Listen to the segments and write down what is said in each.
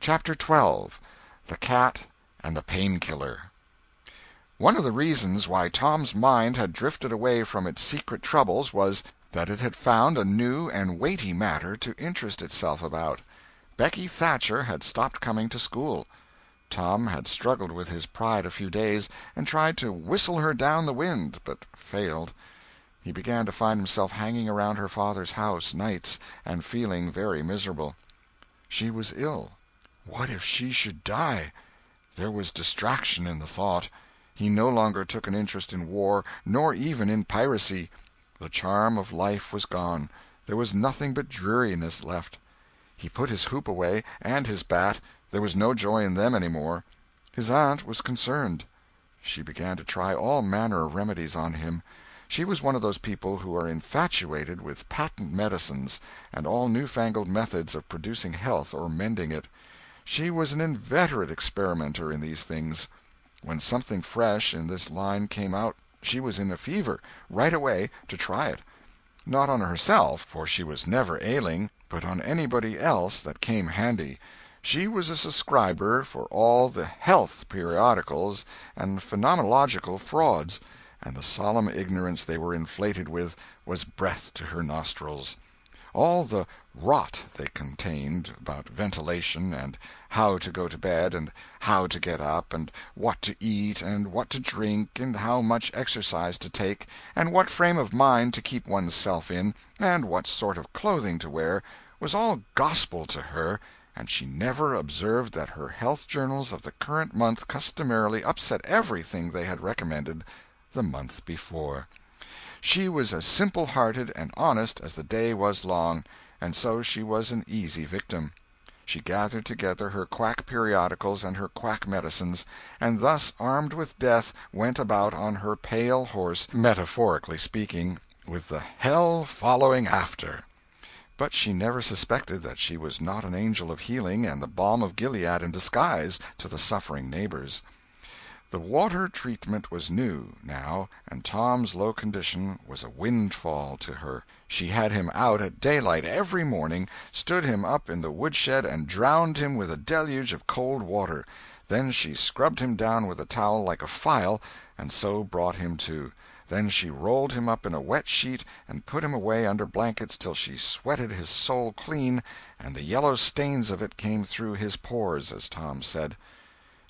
Chapter 12. The Cat and the Painkiller. One of the reasons why Tom's mind had drifted away from its secret troubles was that it had found a new and weighty matter to interest itself about. Becky Thatcher had stopped coming to school. Tom had struggled with his pride a few days, and tried to whistle her down the wind, but failed. He began to find himself hanging around her father's house nights, and feeling very miserable. She was ill. What if she should die? There was distraction in the thought. He no longer took an interest in war, nor even in piracy. The charm of life was gone. There was nothing but dreariness left. He put his hoop away, and his bat. There was no joy in them any more. His aunt was concerned. She began to try all manner of remedies on him. She was one of those people who are infatuated with patent medicines and all new-fangled methods of producing health or mending it. She was an inveterate experimenter in these things. When something fresh in this line came out she was in a fever, right away, to try it. Not on herself, for she was never ailing, but on anybody else that came handy. She was a subscriber for all the health periodicals and phenomenological frauds, and the solemn ignorance they were inflated with was breath to her nostrils. All the rot they contained about ventilation, and how to go to bed, and how to get up, and what to eat, and what to drink, and how much exercise to take, and what frame of mind to keep one's self in, and what sort of clothing to wear, was all gospel to her, and she never observed that her health journals of the current month customarily upset everything they had recommended the month before. She was as simple-hearted and honest as the day was long, and so she was an easy victim. She gathered together her quack periodicals and her quack medicines, and thus, armed with death, went about on her pale horse, metaphorically speaking, with the hell following after. But she never suspected that she was not an angel of healing and the balm of Gilead in disguise to the suffering neighbors. The water treatment was new, now, and Tom's low condition was a windfall to her. She had him out at daylight every morning, stood him up in the woodshed, and drowned him with a deluge of cold water. Then she scrubbed him down with a towel like a file, and so brought him to. Then she rolled him up in a wet sheet and put him away under blankets till she sweated his soul clean, and the yellow stains of it came through his pores, as Tom said.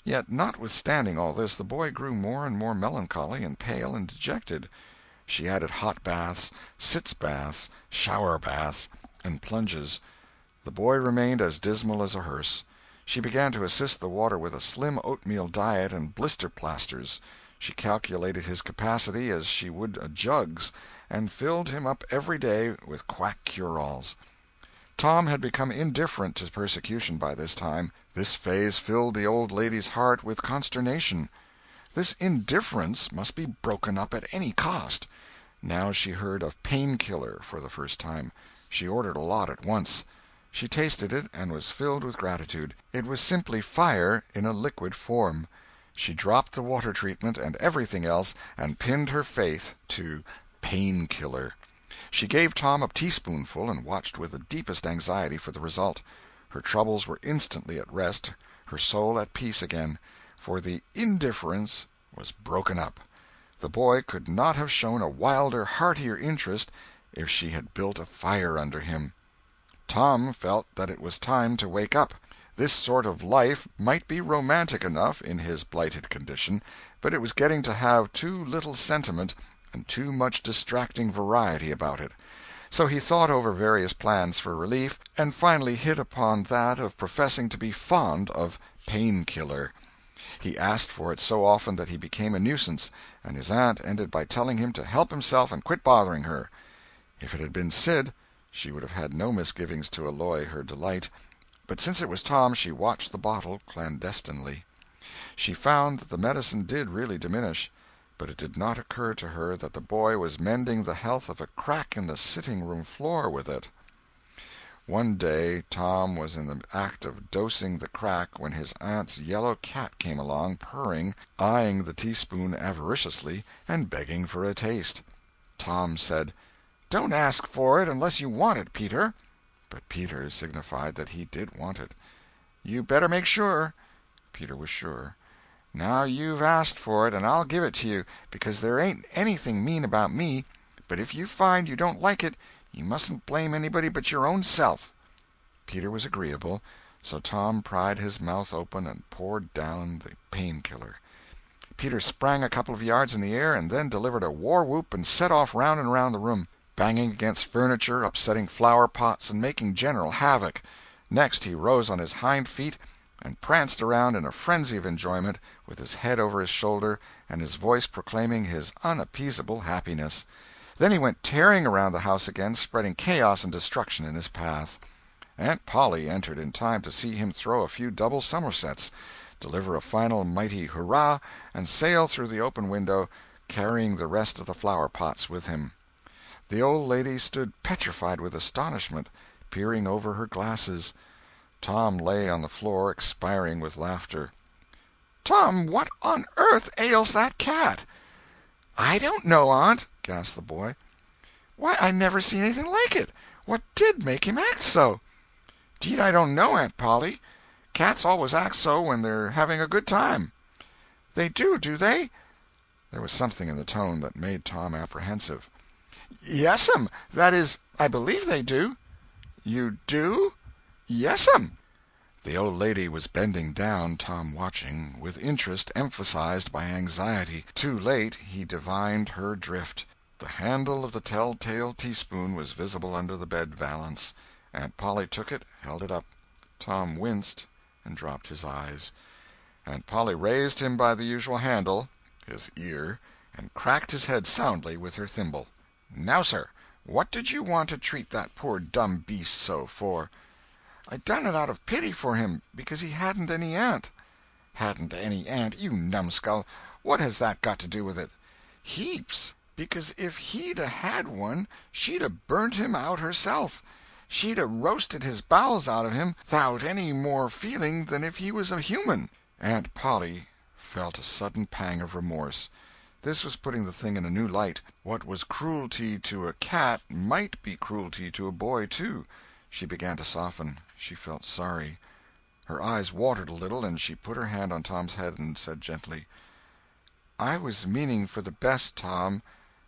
Yet, notwithstanding all this, the boy grew more and more melancholy and pale and dejected. She added hot baths, sitz baths, shower baths, and plunges. The boy remained as dismal as a hearse. She began to assist the water with a slim oatmeal diet and blister plasters. She calculated his capacity as she would a jug's, and filled him up every day with quack cure-alls. Tom had become indifferent to persecution by this time. This phase filled the old lady's heart with consternation. This indifference must be broken up at any cost. Now she heard of painkiller for the first time. She ordered a lot at once. She tasted it and was filled with gratitude. It was simply fire in a liquid form. She dropped the water treatment and everything else, and pinned her faith to painkiller. She gave Tom a teaspoonful and watched with the deepest anxiety for the result. Her troubles were instantly at rest, her soul at peace again, for the indifference was broken up. The boy could not have shown a wilder, heartier interest if she had built a fire under him. Tom felt that it was time to wake up. This sort of life might be romantic enough in his blighted condition, but it was getting to have too little sentiment and too much distracting variety about it. So he thought over various plans for relief, and finally hit upon that of professing to be fond of painkiller. He asked for it so often that he became a nuisance, and his aunt ended by telling him to help himself and quit bothering her. If it had been Sid, she would have had no misgivings to alloy her delight, but since it was Tom, she watched the bottle clandestinely. She found that the medicine did really diminish, but it did not occur to her that the boy was mending the health of a crack in the sitting-room floor with it. One day Tom was in the act of dosing the crack when his aunt's yellow cat came along, purring, eyeing the teaspoon avariciously, and begging for a taste. Tom said, "Don't ask for it unless you want it, Peter." But Peter signified that he did want it. You better make sure." Peter was sure. "Now you've asked for it, and I'll give it to you, because there ain't anything mean about me. But if you find you don't like it, you mustn't blame anybody but your own self." Peter was agreeable, so Tom pried his mouth open and poured down the painkiller. Peter sprang a couple of yards in the air, and then delivered a war-whoop and set off round and round the room, banging against furniture, upsetting flower-pots, and making general havoc. Next he rose on his hind feet and pranced around in a frenzy of enjoyment, with his head over his shoulder and his voice proclaiming his unappeasable happiness. Then he went tearing around the house again, spreading chaos and destruction in his path. Aunt Polly entered in time to see him throw a few double somersets, deliver a final mighty hurrah, and sail through the open window, carrying the rest of the flower-pots with him. The old lady stood petrified with astonishment, peering over her glasses. Tom lay on the floor, expiring with laughter. "Tom, what on earth ails that cat?" "I don't know, Aunt," gasped the boy. "Why, I never seen anything like it. What did make him act so?" "'Deed I don't know, Aunt Polly. Cats always act so when they're having a good time." "They do they?" There was something in the tone that made Tom apprehensive. "Yes'm. That is, I believe they do." "You do?" "Yes'm." The old lady was bending down, Tom watching, with interest emphasized by anxiety. Too late he divined her drift. The handle of the tell-tale teaspoon was visible under the bed valance. Aunt Polly took it, held it up. Tom winced and dropped his eyes. Aunt Polly raised him by the usual handle, his ear, and cracked his head soundly with her thimble. "Now, sir, what did you want to treat that poor dumb beast so for?" "I done it out of pity for him, because he hadn't any aunt." "Hadn't any aunt, you numbskull! What has that got to do with it?" "Heaps. Because if he'd 'a' had one, she'd 'a' burnt him out herself. She'd 'a' roasted his bowels out of him 'thout any more feeling than if he was a human." Aunt Polly felt a sudden pang of remorse. This was putting the thing in a new light. What was cruelty to a cat might be cruelty to a boy, too. She began to soften. She felt sorry. Her eyes watered a little, and she put her hand on Tom's head and said gently, "I was meaning for the best, Tom,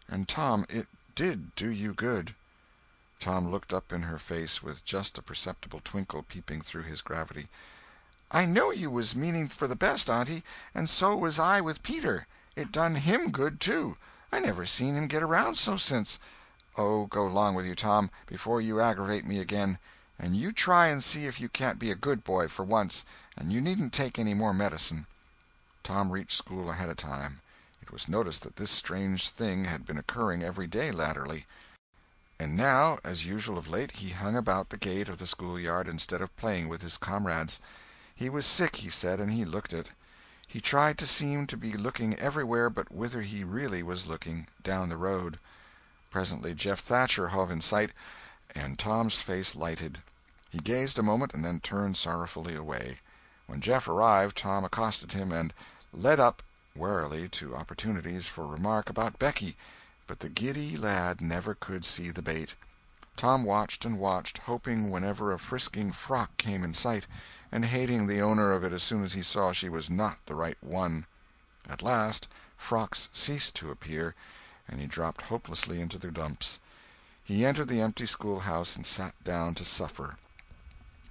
and, Tom, it did do you good." Tom looked up in her face with just a perceptible twinkle peeping through his gravity. "I know you was meaning for the best, Auntie, and so was I with Peter. It done him good, too. I never seen him get around so since—" "Oh, go 'long with you, Tom, before you aggravate me again. And you try and see if you can't be a good boy for once, and you needn't take any more medicine." Tom reached school ahead of time. It was noticed that this strange thing had been occurring every day latterly. And now, as usual of late, he hung about the gate of the schoolyard instead of playing with his comrades. He was sick, he said, and he looked it. He tried to seem to be looking everywhere but whither he really was looking, down the road. Presently Jeff Thatcher hove in sight, and Tom's face lighted. He gazed a moment and then turned sorrowfully away. When Jeff arrived, Tom accosted him and led up warily to opportunities for remark about Becky, but the giddy lad never could see the bait. Tom watched and watched, hoping whenever a frisking frock came in sight, and hating the owner of it as soon as he saw she was not the right one. At last frocks ceased to appear, and he dropped hopelessly into the dumps. He entered the empty schoolhouse and sat down to suffer.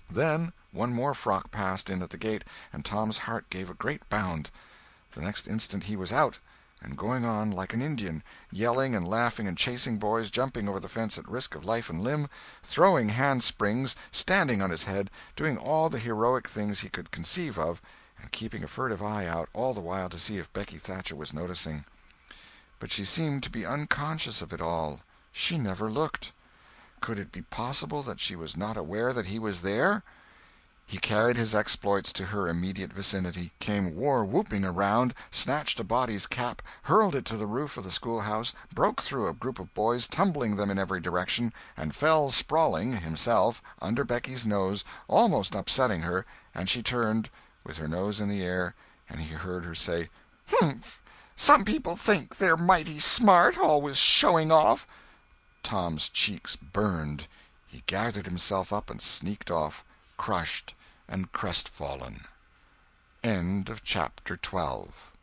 Then one more frock passed in at the gate, and Tom's heart gave a great bound. The next instant he was out, and going on like an Indian, yelling and laughing and chasing boys, jumping over the fence at risk of life and limb, throwing handsprings, standing on his head, doing all the heroic things he could conceive of, and keeping a furtive eye out all the while to see if Becky Thatcher was noticing. But she seemed to be unconscious of it all. She never looked. Could it be possible that she was not aware that he was there? He carried his exploits to her immediate vicinity, came war-whooping around, snatched a body's cap, hurled it to the roof of the schoolhouse, broke through a group of boys, tumbling them in every direction, and fell sprawling, himself, under Becky's nose, almost upsetting her, and she turned, with her nose in the air, and he heard her say, "Humph! Some people think they're mighty smart, always showing off." Tom's cheeks burned. He gathered himself up and sneaked off, crushed and crestfallen. End of chapter 12.